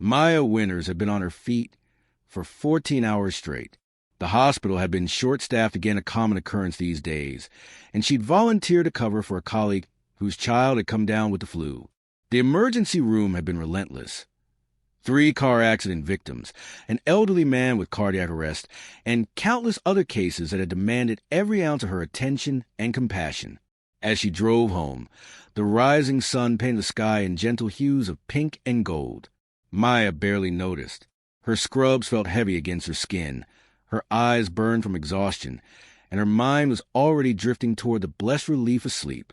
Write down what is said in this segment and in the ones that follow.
Maya Winters had been on her feet for 14 hours straight. The hospital had been short-staffed again, a common occurrence these days, and she'd volunteered to cover for a colleague whose child had come down with the flu. The emergency room had been relentless. 3 car accident victims, an elderly man with cardiac arrest, and countless other cases that had demanded every ounce of her attention and compassion. As she drove home, the rising sun painted the sky in gentle hues of pink and gold. Maya barely noticed. Her scrubs felt heavy against her skin, her eyes burned from exhaustion, and her mind was already drifting toward the blessed relief of sleep.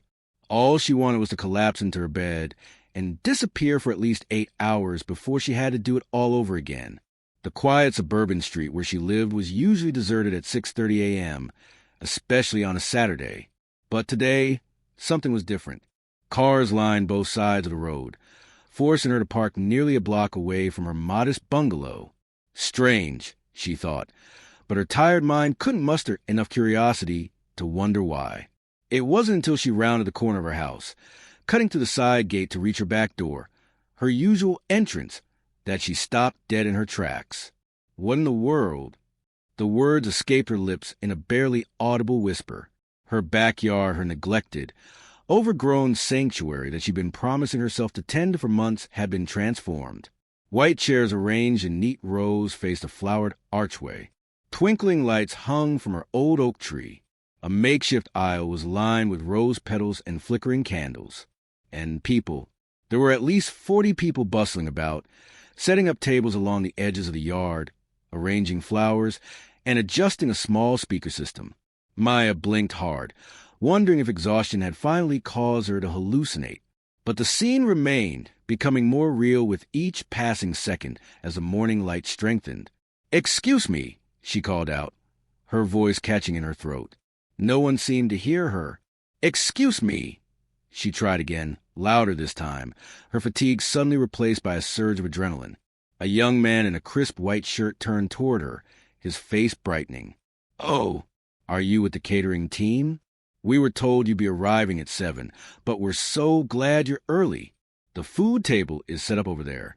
All she wanted was to collapse into her bed and disappear for at least 8 hours before she had to do it all over again. The quiet suburban street where she lived was usually deserted at 6:30 a.m., especially on a Saturday. But today, something was different. Cars lined both sides of the road, forcing her to park nearly a block away from her modest bungalow. Strange, she thought, but her tired mind couldn't muster enough curiosity to wonder why. It wasn't until she rounded the corner of her house, cutting through the side gate to reach her back door, her usual entrance, that she stopped dead in her tracks. What in the world? The words escaped her lips in a barely audible whisper. Her backyard, her neglected, overgrown sanctuary that she'd been promising herself to tend for months, had been transformed. White chairs arranged in neat rows faced a flowered archway. Twinkling lights hung from her old oak tree. A makeshift aisle was lined with rose petals and flickering candles. And people. There were at least 40 people bustling about, setting up tables along the edges of the yard, arranging flowers, and adjusting a small speaker system. Maya blinked hard, wondering if exhaustion had finally caused her to hallucinate. But the scene remained, becoming more real with each passing second as the morning light strengthened. "Excuse me," she called out, her voice catching in her throat. No one seemed to hear her. "Excuse me." She tried again, louder this time, her fatigue suddenly replaced by a surge of adrenaline. A young man in a crisp white shirt turned toward her, his face brightening. "Oh, are you with the catering team? We were told you'd be arriving at 7, but we're so glad you're early. The food table is set up over there."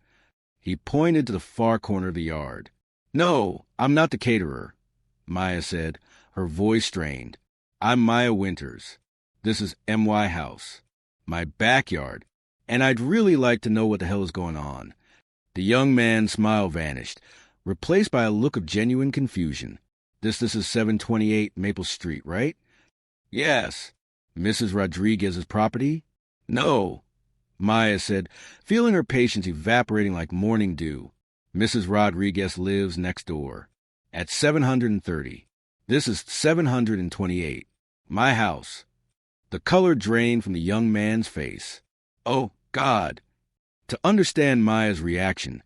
He pointed to the far corner of the yard. "No, I'm not the caterer," Maya said, her voice strained. "I'm Maya Winters. This is M.Y. House, my backyard, and I'd really like to know what the hell is going on." The young man's smile vanished, replaced by a look of genuine confusion. This is 728 Maple Street, right?" "Yes." "Mrs. Rodriguez's property?" "No," Maya said, feeling her patience evaporating like morning dew. "Mrs. Rodriguez lives next door, at 730. This is 728. My house." The color drained from the young man's face. Oh, God! To understand Maya's reaction,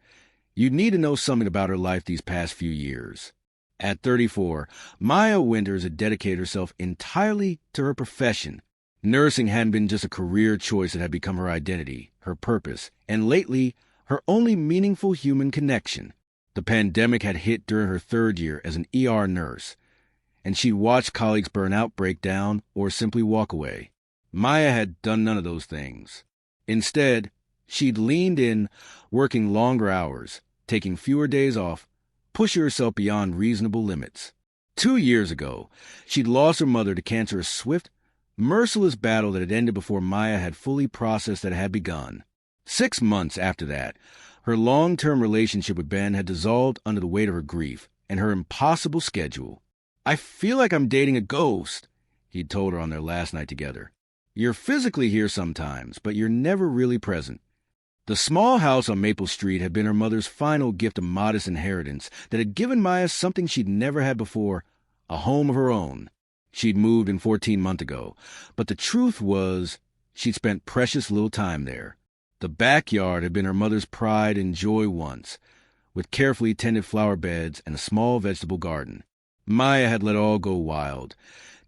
you'd need to know something about her life these past few years. At 34, Maya Winters had dedicated herself entirely to her profession. Nursing hadn't been just a career choice, that had become her identity, her purpose, and lately, her only meaningful human connection. The pandemic had hit during her 3rd year as an ER nurse, and she'd watched colleagues burn out, break down, or simply walk away. Maya had done none of those things. Instead, she'd leaned in, working longer hours, taking fewer days off, pushing herself beyond reasonable limits. 2 years ago, she'd lost her mother to cancer, a swift, merciless battle that had ended before Maya had fully processed that it had begun. 6 months after that, her long-term relationship with Ben had dissolved under the weight of her grief and her impossible schedule. "I feel like I'm dating a ghost," he'd told her on their last night together. "You're physically here sometimes, but you're never really present." The small house on Maple Street had been her mother's final gift of modest inheritance that had given Maya something she'd never had before, a home of her own. She'd moved in 14 months ago, but the truth was she'd spent precious little time there. The backyard had been her mother's pride and joy once, with carefully tended flower beds and a small vegetable garden. Maya had let all go wild,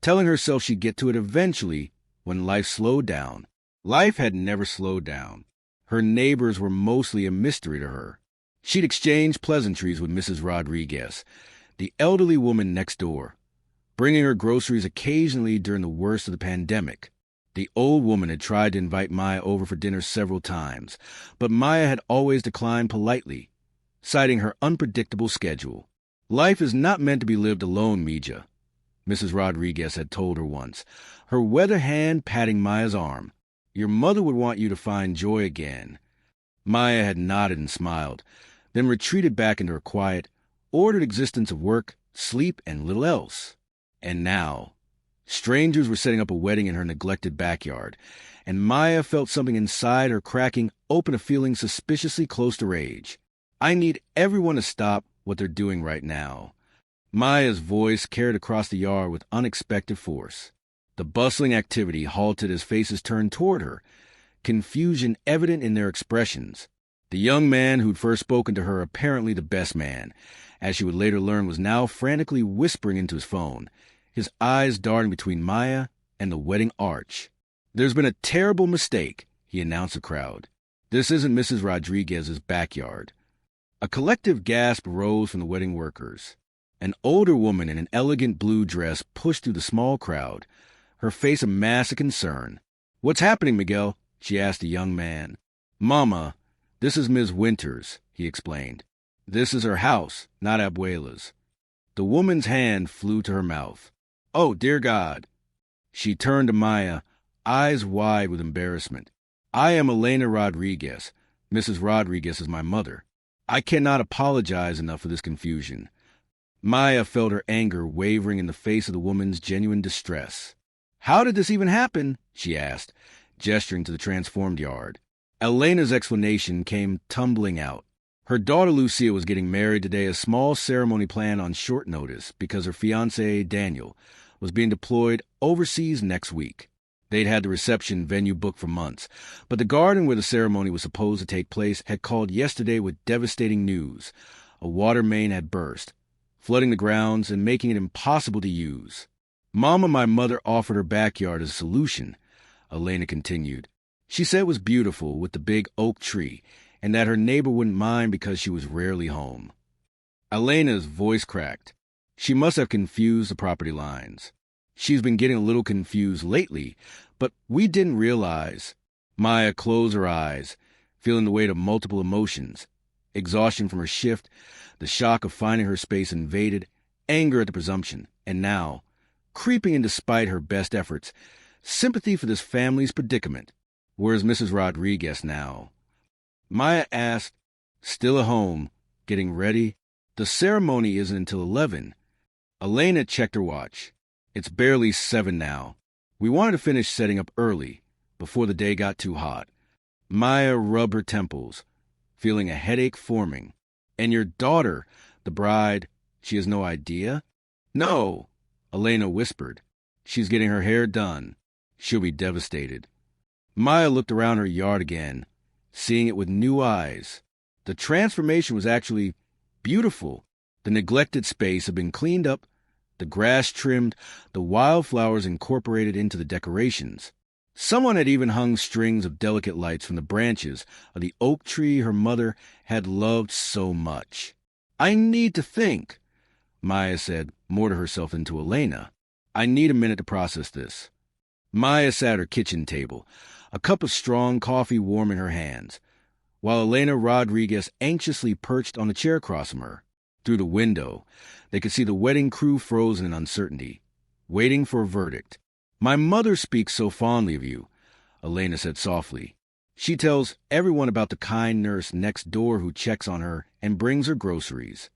telling herself she'd get to it eventually when life slowed down. Life had never slowed down. Her neighbors were mostly a mystery to her. She'd exchanged pleasantries with Mrs. Rodriguez, the elderly woman next door, bringing her groceries occasionally during the worst of the pandemic. The old woman had tried to invite Maya over for dinner several times, but Maya had always declined politely, citing her unpredictable schedule. "Life is not meant to be lived alone, Mija," Mrs. Rodriguez had told her once, her weather hand patting Maya's arm. "Your mother would want you to find joy again." Maya had nodded and smiled, then retreated back into her quiet, ordered existence of work, sleep, and little else. And now, strangers were setting up a wedding in her neglected backyard, and Maya felt something inside her cracking open, a feeling suspiciously close to rage. "I need everyone to stop what they're doing right now." Maya's voice carried across the yard with unexpected force. The bustling activity halted as faces turned toward her, confusion evident in their expressions. The young man who'd first spoken to her, apparently the best man, as she would later learn, was now frantically whispering into his phone, his eyes darting between Maya and the wedding arch. "There's been a terrible mistake," he announced to the crowd. "This isn't Mrs. Rodriguez's backyard." A collective gasp rose from the wedding workers. An older woman in an elegant blue dress pushed through the small crowd, her face a mask of concern. "What's happening, Miguel?" she asked the young man. "Mama, this is Ms. Winters," he explained. "This is her house, not Abuela's." The woman's hand flew to her mouth. "Oh, dear God." She turned to Maya, eyes wide with embarrassment. "I am Elena Rodriguez. Mrs. Rodriguez is my mother. I cannot apologize enough for this confusion." Maya felt her anger wavering in the face of the woman's genuine distress. "How did this even happen?" she asked, gesturing to the transformed yard. Elena's explanation came tumbling out. Her daughter Lucia was getting married today, a small ceremony planned on short notice because her fiancé, Daniel, was being deployed overseas next week. They'd had the reception venue booked for months, but the garden where the ceremony was supposed to take place had called yesterday with devastating news. A water main had burst, flooding the grounds and making it impossible to use. "Mama, my mother, offered her backyard as a solution," Elena continued. "She said it was beautiful with the big oak tree, and that her neighbor wouldn't mind because she was rarely home." Elena's voice cracked. She must have confused the property lines. "She's been getting a little confused lately, but we didn't realize." Maya closed her eyes, feeling the weight of multiple emotions: exhaustion from her shift, the shock of finding her space invaded, anger at the presumption, and now, creeping in despite her best efforts, sympathy for this family's predicament. Where's Mrs. Rodriguez now? Maya asked. "Still at home, getting ready. The ceremony isn't until 11. Elena checked her watch. "It's barely 7 now. We wanted to finish setting up early, before the day got too hot." Maya rubbed her temples, feeling a headache forming. "And your daughter, the bride, she has no idea?" "No," Elena whispered. "She's getting her hair done. She'll be devastated." Maya looked around her yard again, seeing it with new eyes. The transformation was actually beautiful. The neglected space had been cleaned up, the grass trimmed, the wildflowers incorporated into the decorations. Someone had even hung strings of delicate lights from the branches of the oak tree her mother had loved so much. "I need to think," Maya said, more to herself than to Elena. "I need a minute to process this." Maya sat at her kitchen table, a cup of strong coffee warm in her hands, while Elena Rodriguez anxiously perched on a chair across from her. Through the window, they could see the wedding crew frozen in uncertainty, waiting for a verdict. "My mother speaks so fondly of you," Elena said softly. "She tells everyone about the kind nurse next door who checks on her and brings her groceries."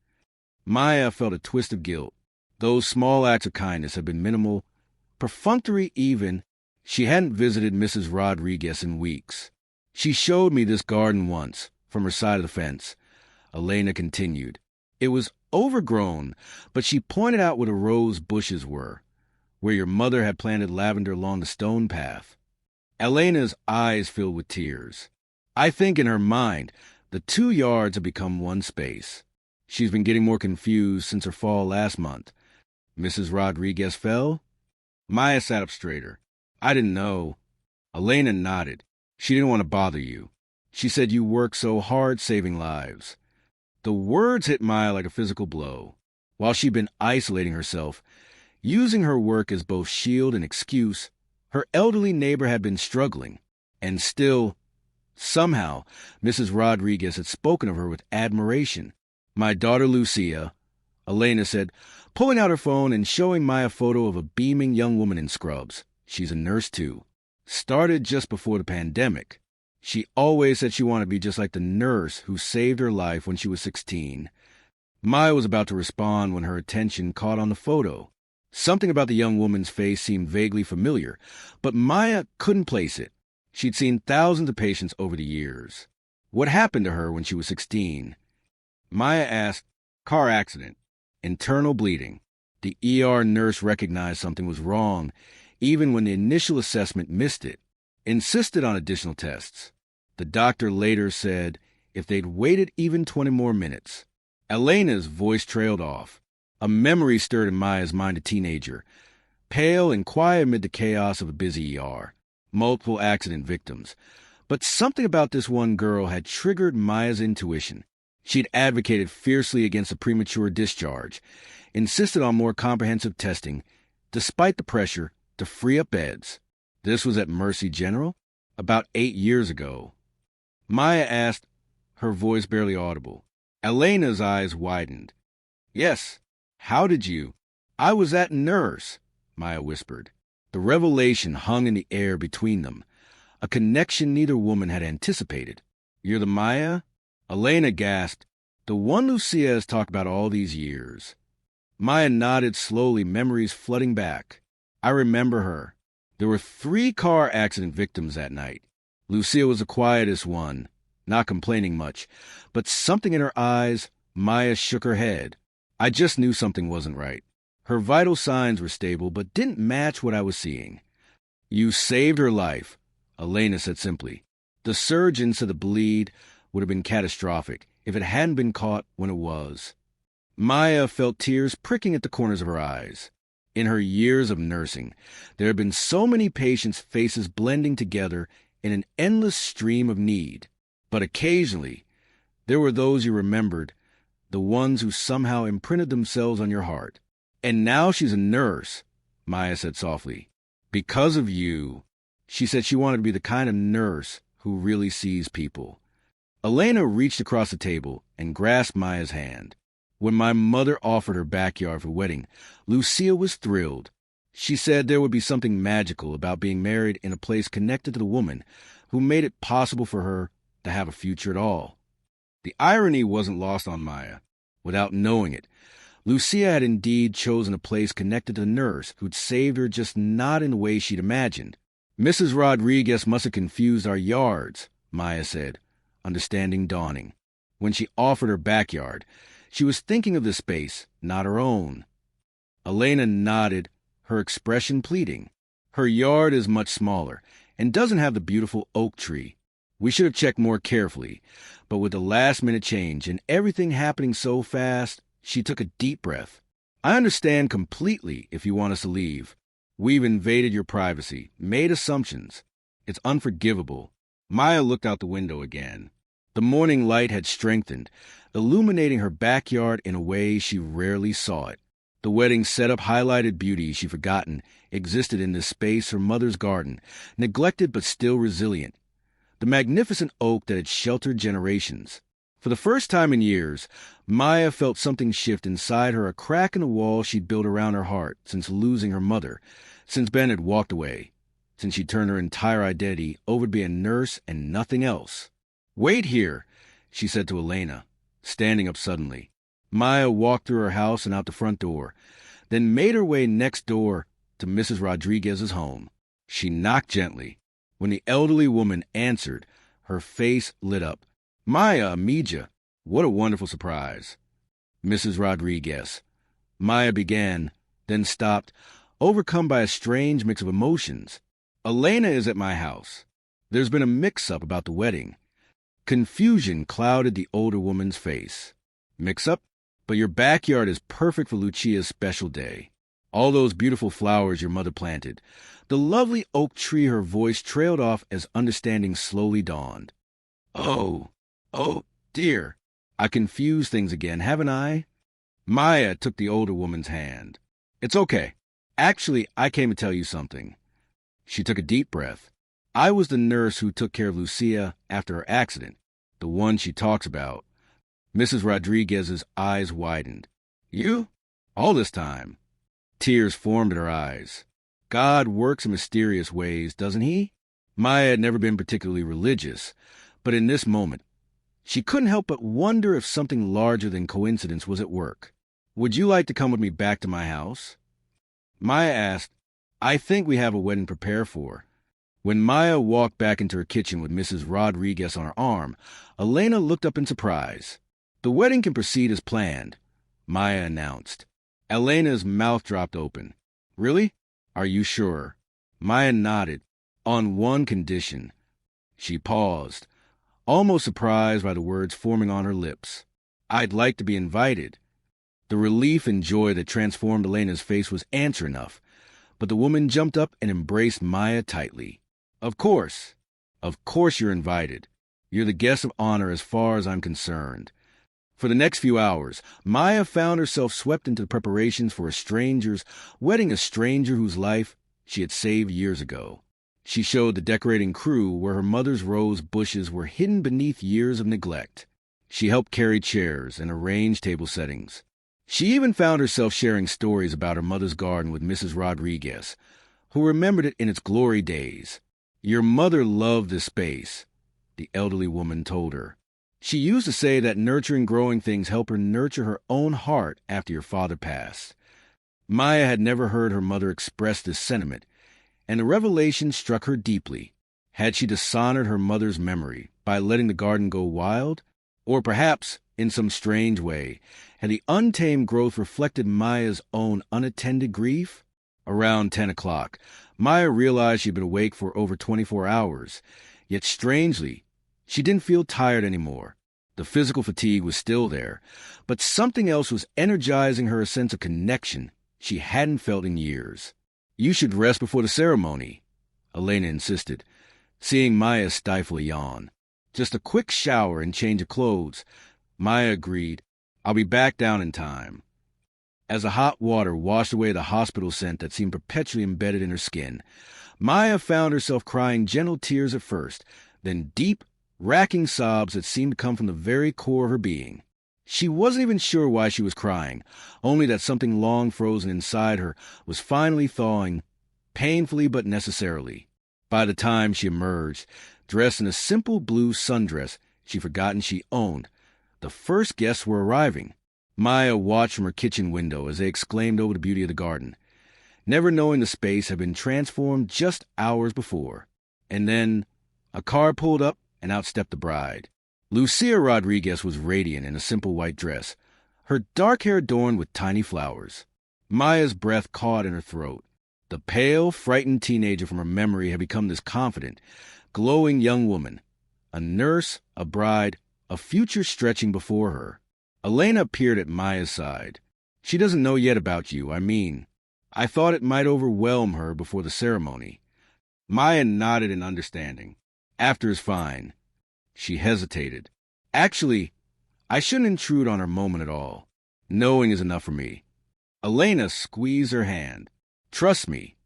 Maya felt a twist of guilt. Those small acts of kindness had been minimal, perfunctory even. She hadn't visited Mrs. Rodriguez in weeks. "She showed me this garden once, from her side of the fence," Elena continued. "It was overgrown, but she pointed out where the rose bushes were, where your mother had planted lavender along the stone path." Elena's eyes filled with tears. I think in her mind, the 2 yards had become one space. She's been getting more confused since her fall last month. "Mrs. Rodriguez fell?" Maya sat up straighter. "I didn't know." Elena nodded. "She didn't want to bother you. She said you work so hard saving lives." The words hit Maya like a physical blow. While she'd been isolating herself, using her work as both shield and excuse, Her elderly neighbor had been struggling, and still, somehow, Mrs. Rodriguez had spoken of her with admiration. "My daughter Lucia," Elena said, pulling out her phone and showing Maya a photo of a beaming young woman in scrubs. "She's a nurse, too. Started just before the pandemic. She always said she wanted to be just like the nurse who saved her life when she was 16. Maya was about to respond when her attention caught on the photo. Something about the young woman's face seemed vaguely familiar, but Maya couldn't place it. She'd seen thousands of patients over the years. What happened to her when she was 16? Maya asked. "Car accident. Internal bleeding." The ER nurse recognized something was wrong, even when the initial assessment missed it. Insisted on additional tests. The doctor later said if they'd waited even 20 more minutes. Elena's voice trailed off. A memory stirred in Maya's mind, a teenager, pale and quiet amid the chaos of a busy ER. Multiple accident victims. But something about this one girl had triggered Maya's intuition. She'd advocated fiercely against a premature discharge, insisted on more comprehensive testing, despite the pressure to free up beds. This was at Mercy General? About 8 years ago. Maya asked, her voice barely audible. Elena's eyes widened. "Yes. How did you?" "I was that nurse," Maya whispered. The revelation hung in the air between them, a connection neither woman had anticipated. "You're the Maya?" Elena gasped. "The one Lucia has talked about all these years." Maya nodded slowly, memories flooding back. "I remember her. There were 3 car accident victims that night. Lucia was the quietest one, not complaining much, but something in her eyes." Maya shook her head. "I just knew something wasn't right. Her vital signs were stable, but didn't match what I was seeing." "You saved her life," Elena said simply. The surgeon said the bleed would have been catastrophic if it hadn't been caught when it was. Maya felt tears pricking at the corners of her eyes. In her years of nursing, there had been so many patients' faces blending together in an endless stream of need. But occasionally, there were those you remembered, the ones who somehow imprinted themselves on your heart. "And now she's a nurse," Maya said softly. "Because of you." She said she wanted to be the kind of nurse who really sees people. Elena reached across the table and grasped Maya's hand. "When my mother offered her backyard for a wedding, Lucia was thrilled. She said there would be something magical about being married in a place connected to the woman who made it possible for her to have a future at all." The irony wasn't lost on Maya. Without knowing it, Lucia had indeed chosen a place connected to the nurse who'd saved her, just not in the way she'd imagined. "Mrs. Rodriguez must have confused our yards," Maya said, understanding dawning. When she offered her backyard, she was thinking of the space, not her own. Elena nodded, her expression pleading. "Her yard is much smaller and doesn't have the beautiful oak tree. We should have checked more carefully, but with the last-minute change and everything happening so fast," she took a deep breath. "I understand completely if you want us to leave. We've invaded your privacy, made assumptions. It's unforgivable." Maya looked out the window again. The morning light had strengthened, illuminating her backyard in a way she rarely saw it. The wedding setup highlighted beauty she'd forgotten existed in this space, her mother's garden, neglected but still resilient. The magnificent oak that had sheltered generations. For the first time in years, Maya felt something shift inside her, a crack in the wall she'd built around her heart since losing her mother, since Ben had walked away, since she'd turned her entire identity over to be a nurse and nothing else. "Wait here," she said to Elena, standing up suddenly. Maya walked through her house and out the front door, then made her way next door to Mrs. Rodriguez's home. She knocked gently. When the elderly woman answered, her face lit up. "Maya, Amija, what a wonderful surprise." "Mrs. Rodriguez," Maya began, then stopped, overcome by a strange mix of emotions. "Elena is at my house. There's been a mix-up about the wedding." Confusion clouded the older woman's face. "Mix-up? But your backyard is perfect for Lucia's special day. All those beautiful flowers your mother planted. The lovely oak tree." Her voice trailed off as understanding slowly dawned. Oh, dear. I confused things again, haven't I?" Maya took the older woman's hand. "It's okay. Actually, I came to tell you something." She took a deep breath. I was the nurse who took care of Lucia after her accident, the one she talks about. Mrs. Rodriguez's eyes widened. You? All this time? Tears formed in her eyes. God works in mysterious ways, doesn't he? Maya had never been particularly religious, but in this moment, she couldn't help but wonder if something larger than coincidence was at work. Would you like to come with me back to my house? Maya asked. I think we have a wedding to prepare for. When Maya walked back into her kitchen with Mrs. Rodriguez on her arm, Elena looked up in surprise. The wedding can proceed as planned, Maya announced. Elena's mouth dropped open. Really? Are you sure? Maya nodded. On one condition. She paused, almost surprised by the words forming on her lips. I'd like to be invited. The relief and joy that transformed Elena's face was answer enough, but the woman jumped up and embraced Maya tightly. Of course you're invited. You're the guest of honor as far as I'm concerned. For the next few hours, Maya found herself swept into the preparations for wedding a stranger whose life she had saved years ago. She showed the decorating crew where her mother's rose bushes were hidden beneath years of neglect. She helped carry chairs and arrange table settings. She even found herself sharing stories about her mother's garden with Mrs. Rodriguez, who remembered it in its glory days. Your mother loved this space, the elderly woman told her. She used to say that nurturing growing things helped her nurture her own heart after your father passed. Maya had never heard her mother express this sentiment, and the revelation struck her deeply. Had she dishonored her mother's memory by letting the garden go wild? Or perhaps, in some strange way, had the untamed growth reflected Maya's own unattended grief? Around 10 o'clock, Maya realized she'd been awake for over 24 hours, yet strangely, she didn't feel tired anymore. The physical fatigue was still there, but something else was energizing her, a sense of connection she hadn't felt in years. You should rest before the ceremony, Elena insisted, seeing Maya stifle a yawn. Just a quick shower and change of clothes. Maya agreed. I'll be back down in time. As the hot water washed away the hospital scent that seemed perpetually embedded in her skin, Maya found herself crying gentle tears at first, then deep, racking sobs that seemed to come from the very core of her being. She wasn't even sure why she was crying, only that something long frozen inside her was finally thawing, painfully but necessarily. By the time she emerged, dressed in a simple blue sundress she'd forgotten she owned, the first guests were arriving. Maya watched from her kitchen window as they exclaimed over the beauty of the garden, never knowing the space had been transformed just hours before. And then a car pulled up, and out stepped the bride. Lucia Rodriguez was radiant in a simple white dress, her dark hair adorned with tiny flowers. Maya's breath caught in her throat. The pale, frightened teenager from her memory had become this confident, glowing young woman, a nurse, a bride, a future stretching before her. Elena appeared at Maya's side. She doesn't know yet about you, I thought it might overwhelm her before the ceremony. Maya nodded in understanding. After is fine. She hesitated. Actually, I shouldn't intrude on her moment at all. Knowing is enough for me. Elena squeezed her hand. Trust me,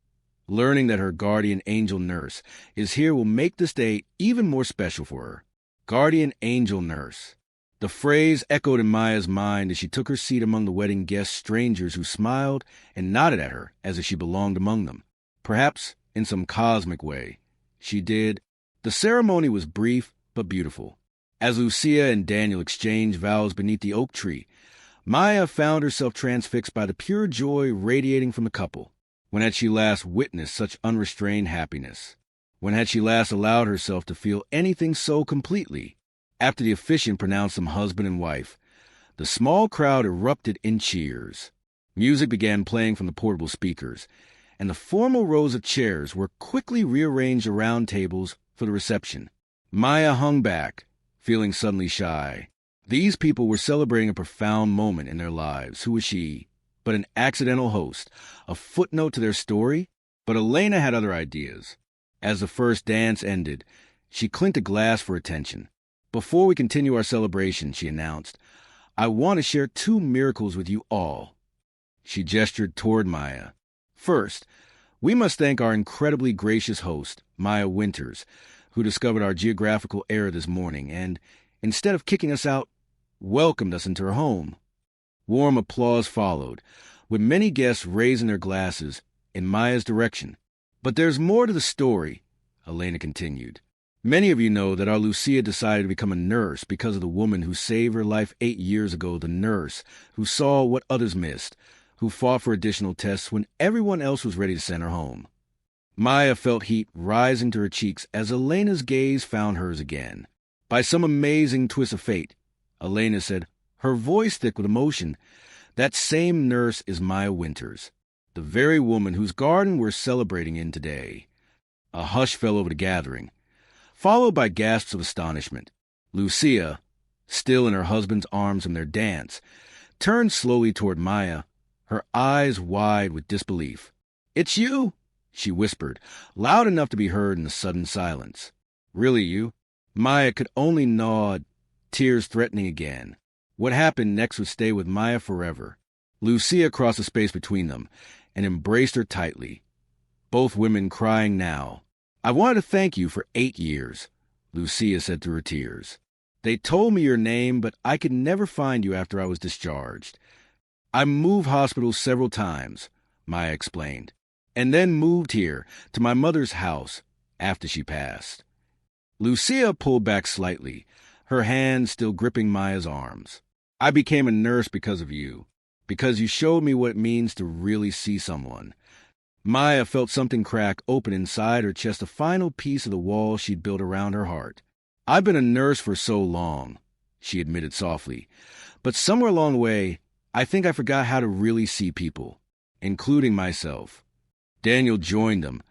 learning that her guardian angel nurse is here will make this day even more special for her. Guardian angel nurse. The phrase echoed in Maya's mind as she took her seat among the wedding guest strangers who smiled and nodded at her as if she belonged among them. Perhaps, in some cosmic way, she did. The ceremony was brief but beautiful. As Lucia and Daniel exchanged vows beneath the oak tree, Maya found herself transfixed by the pure joy radiating from the couple. When had she last witnessed such unrestrained happiness? When had she last allowed herself to feel anything so completely? After the officiant pronounced them husband and wife, the small crowd erupted in cheers. Music began playing from the portable speakers, and the formal rows of chairs were quickly rearranged around tables for the reception. Maya hung back, feeling suddenly shy. These people were celebrating a profound moment in their lives. Who was she? But an accidental host, a footnote to their story? But Elena had other ideas. As the first dance ended, she clinked a glass for attention. Before we continue our celebration, she announced, I want to share 2 miracles with you all. She gestured toward Maya. First, We must thank our incredibly gracious host, Maya Winters, who discovered our geographical error this morning and, instead of kicking us out, welcomed us into her home. Warm applause followed, with many guests raising their glasses in Maya's direction. But there's more to the story, Elena continued. Many of you know that our Lucia decided to become a nurse because of the woman who saved her life 8 years ago, the nurse who saw what others missed, who fought for additional tests when everyone else was ready to send her home. Maya felt heat rising to her cheeks as Elena's gaze found hers again. By some amazing twist of fate, Elena said, her voice thick with emotion, that same nurse is Maya Winters, the very woman whose garden we're celebrating in today. A hush fell over the gathering, followed by gasps of astonishment. Lucia, still in her husband's arms from their dance, turned slowly toward Maya, her eyes wide with disbelief. "It's you," she whispered, loud enough to be heard in the sudden silence. "Really you?" Maya could only nod, tears threatening again. What happened next would stay with Maya forever. Lucia crossed the space between them and embraced her tightly, both women crying now. "I wanted to thank you for 8 years," Lucia said through her tears. "They told me your name, but I could never find you after I was discharged. I moved hospitals several times," Maya explained, "and then moved here to my mother's house after she passed." Lucia pulled back slightly, her hand still gripping Maya's arms. "I became a nurse because of you, because you showed me what it means to really see someone." Maya felt something crack open inside her chest, a final piece of the wall she'd built around her heart. "I've been a nurse for so long," she admitted softly, "but somewhere along the way, I think I forgot how to really see people, including myself." Daniel joined them,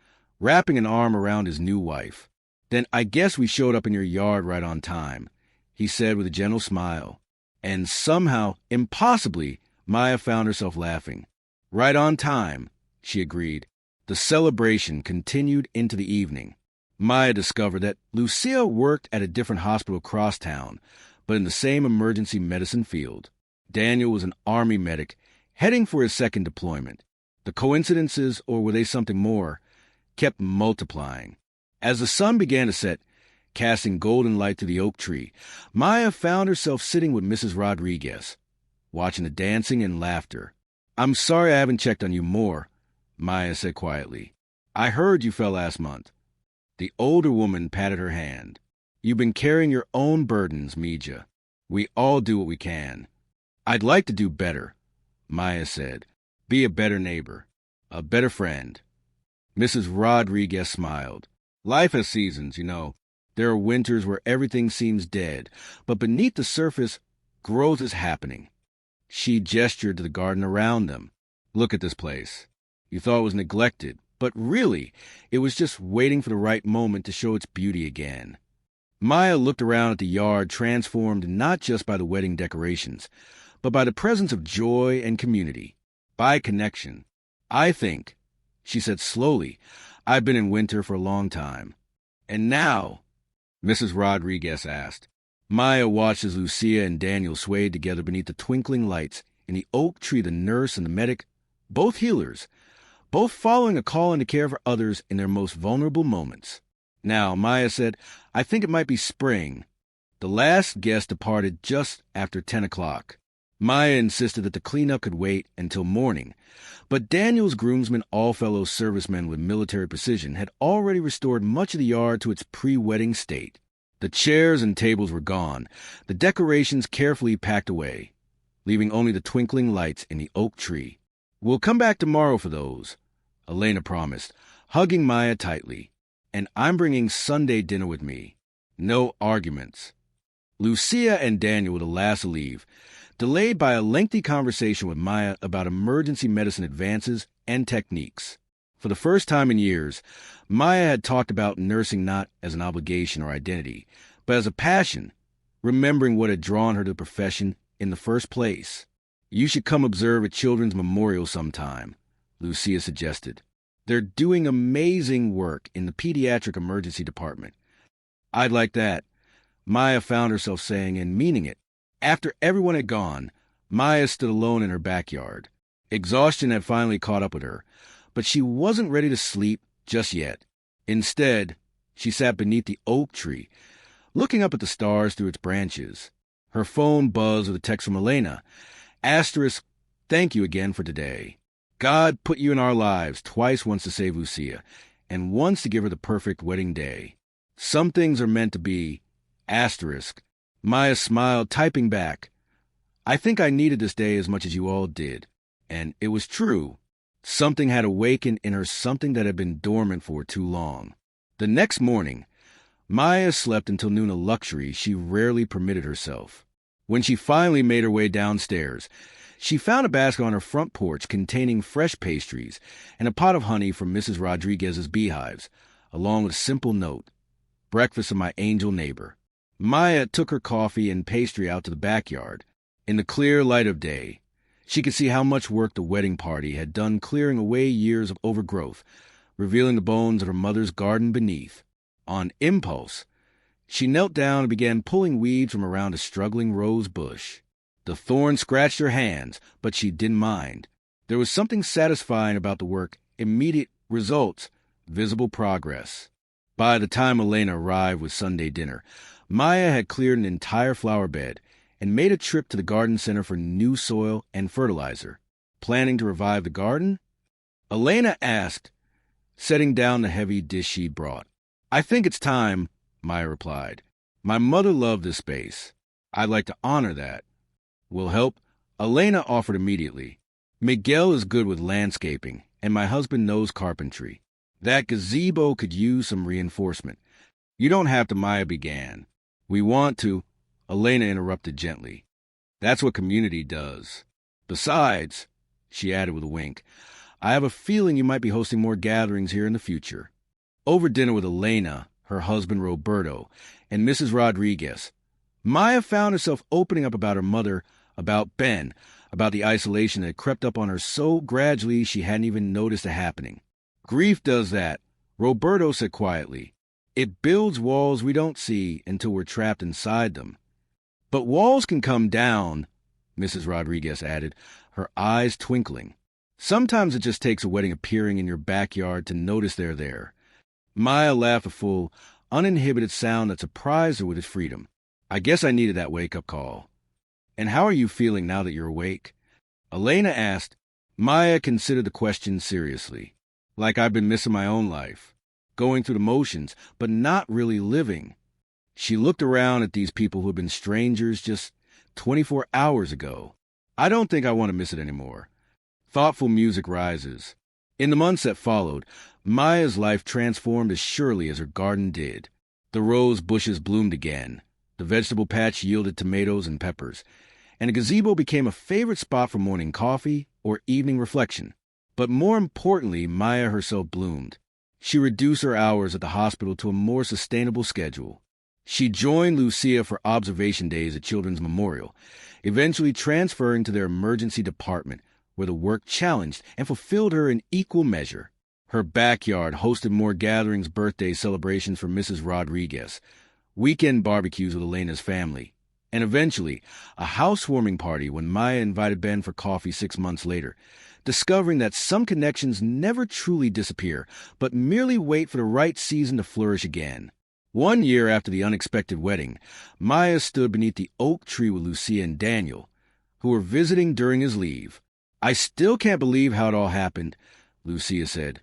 wrapping an arm around his new wife. "Then I guess we showed up in your yard right on time," he said with a gentle smile. And somehow, impossibly, Maya found herself laughing. "Right on time," she agreed. The celebration continued into the evening. Maya discovered that Lucia worked at a different hospital across town, but in the same emergency medicine field. Daniel was an Army medic, heading for his second deployment. The coincidences, or were they something more, kept multiplying. As the sun began to set, casting golden light to the oak tree, Maya found herself sitting with Mrs. Rodriguez, watching the dancing and laughter. "I'm sorry I haven't checked on you more," Maya said quietly. "I heard you fell last month." The older woman patted her hand. "You've been carrying your own burdens, Mija. We all do what we can." "I'd like to do better," Maya said. "Be a better neighbor, a better friend." Mrs. Rodriguez smiled. "Life has seasons, you know. There are winters where everything seems dead, but beneath the surface, growth is happening." She gestured to the garden around them. "Look at this place. You thought it was neglected, but really, it was just waiting for the right moment to show its beauty again." Maya looked around at the yard, transformed not just by the wedding decorations, but by the presence of joy and community, by connection. "I think," she said slowly, "I've been in winter for a long time." "And now?" Mrs. Rodriguez asked. Maya watched as Lucia and Daniel swayed together beneath the twinkling lights in the oak tree, the nurse and the medic, both healers, both following a calling to care for others in their most vulnerable moments. "Now," Maya said, "I think it might be spring." The last guest departed just after 10 o'clock. Maya insisted that the cleanup could wait until morning, but Daniel's groomsmen, all fellow servicemen with military precision, had already restored much of the yard to its pre-wedding state. The chairs and tables were gone, the decorations carefully packed away, leaving only the twinkling lights in the oak tree. "We'll come back tomorrow for those," Elena promised, hugging Maya tightly. "And I'm bringing Sunday dinner with me. No arguments." Lucia and Daniel were the last to leave, delayed by a lengthy conversation with Maya about emergency medicine advances and techniques. For the first time in years, Maya had talked about nursing not as an obligation or identity, but as a passion, remembering what had drawn her to the profession in the first place. "You should come observe a children's memorial sometime," Lucia suggested. "They're doing amazing work in the pediatric emergency department." "I'd like that," Maya found herself saying and meaning it. After everyone had gone, Maya stood alone in her backyard. Exhaustion had finally caught up with her, but she wasn't ready to sleep just yet. Instead, she sat beneath the oak tree, looking up at the stars through its branches. Her phone buzzed with a text from Elena. Asterisk, thank you again for today. God put you in our lives twice, once to save Lucia, and once to give her the perfect wedding day. Some things are meant to be. Asterisk. Maya smiled, typing back. I think I needed this day as much as you all did. And it was true. Something had awakened in her, something that had been dormant for too long. The next morning, Maya slept until noon, a luxury she rarely permitted herself. When she finally made her way downstairs, she found a basket on her front porch containing fresh pastries and a pot of honey from Mrs. Rodriguez's beehives, along with a simple note, breakfast of my angel neighbor. Maya took her coffee and pastry out to the backyard. In the clear light of day, she could see how much work the wedding party had done clearing away years of overgrowth, revealing the bones of her mother's garden beneath. On impulse, she knelt down and began pulling weeds from around a struggling rose bush. The thorn scratched her hands, but she didn't mind. There was something satisfying about the work, immediate results, visible progress. By the time Elena arrived with Sunday dinner, Maya had cleared an entire flower bed and made a trip to the garden center for new soil and fertilizer. Planning to revive the garden? Elena asked, setting down the heavy dish she brought. I think it's time, Maya replied. My mother loved this space. I'd like to honor that. Will help? Elena offered immediately. Miguel is good with landscaping, and my husband knows carpentry. That gazebo could use some reinforcement. You don't have to, Maya began. We want to, Elena interrupted gently. That's what community does. Besides, she added with a wink, I have a feeling you might be hosting more gatherings here in the future. Over dinner with Elena, her husband Roberto, and Mrs. Rodriguez, Maya found herself opening up about her mother, about Ben, about the isolation that had crept up on her so gradually she hadn't even noticed it happening. Grief does that, Roberto said quietly. It builds walls we don't see until we're trapped inside them. But walls can come down, Mrs. Rodriguez added, her eyes twinkling. Sometimes it just takes a wedding appearing in your backyard to notice they're there. Maya laughed, a full, uninhibited sound that surprised her with its freedom. I guess I needed that wake-up call. And how are you feeling now that you're awake? Elena asked. Maya considered the question seriously. Like I've been missing my own life, going through the motions, but not really living. She looked around at these people who had been strangers just 24 hours ago. I don't think I want to miss it anymore. Thoughtful music rises. In the months that followed, Maya's life transformed as surely as her garden did. The rose bushes bloomed again. The vegetable patch yielded tomatoes and peppers, and a gazebo became a favorite spot for morning coffee or evening reflection. But more importantly, Maya herself bloomed. She reduced her hours at the hospital to a more sustainable schedule. She joined Lucia for observation days at Children's Memorial, eventually transferring to their emergency department, where the work challenged and fulfilled her in equal measure. Her backyard hosted more gatherings, birthday celebrations for Mrs. Rodriguez, weekend barbecues with Elena's family, and eventually a housewarming party when Maya invited Ben for coffee 6 months later, discovering that some connections never truly disappear, but merely wait for the right season to flourish again. 1 year after the unexpected wedding, Maya stood beneath the oak tree with Lucia and Daniel, who were visiting during his leave. I still can't believe how it all happened, Lucia said,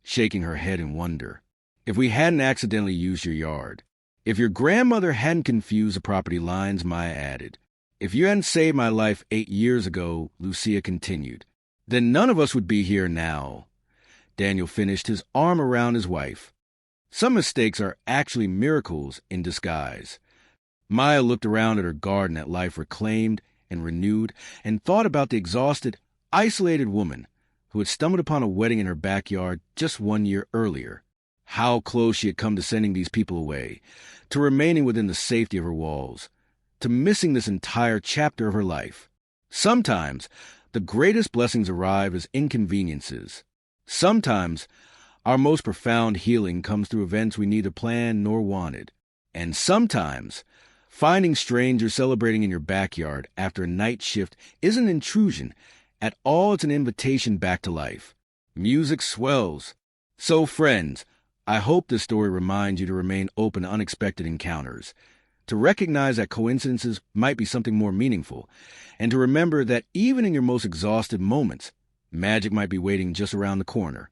shaking her head in wonder. If we hadn't accidentally used your yard. If your grandmother hadn't confused the property lines, Maya added. If you hadn't saved my life 8 years ago, Lucia continued, then none of us would be here now. Daniel finished, his arm around his wife. Some mistakes are actually miracles in disguise. Maya looked around at her garden, at life reclaimed and renewed, and thought about the exhausted, isolated woman who had stumbled upon a wedding in her backyard just 1 year earlier. How close she had come to sending these people away, to remaining within the safety of her walls, to missing this entire chapter of her life. Sometimes the greatest blessings arrive as inconveniences. Sometimes our most profound healing comes through events we neither planned nor wanted. And sometimes finding strangers celebrating in your backyard after a night shift isn't an intrusion. At all, it's an invitation back to life. Music swells. So, friends, I hope this story reminds you to remain open to unexpected encounters, to recognize that coincidences might be something more meaningful, and to remember that even in your most exhausted moments, magic might be waiting just around the corner.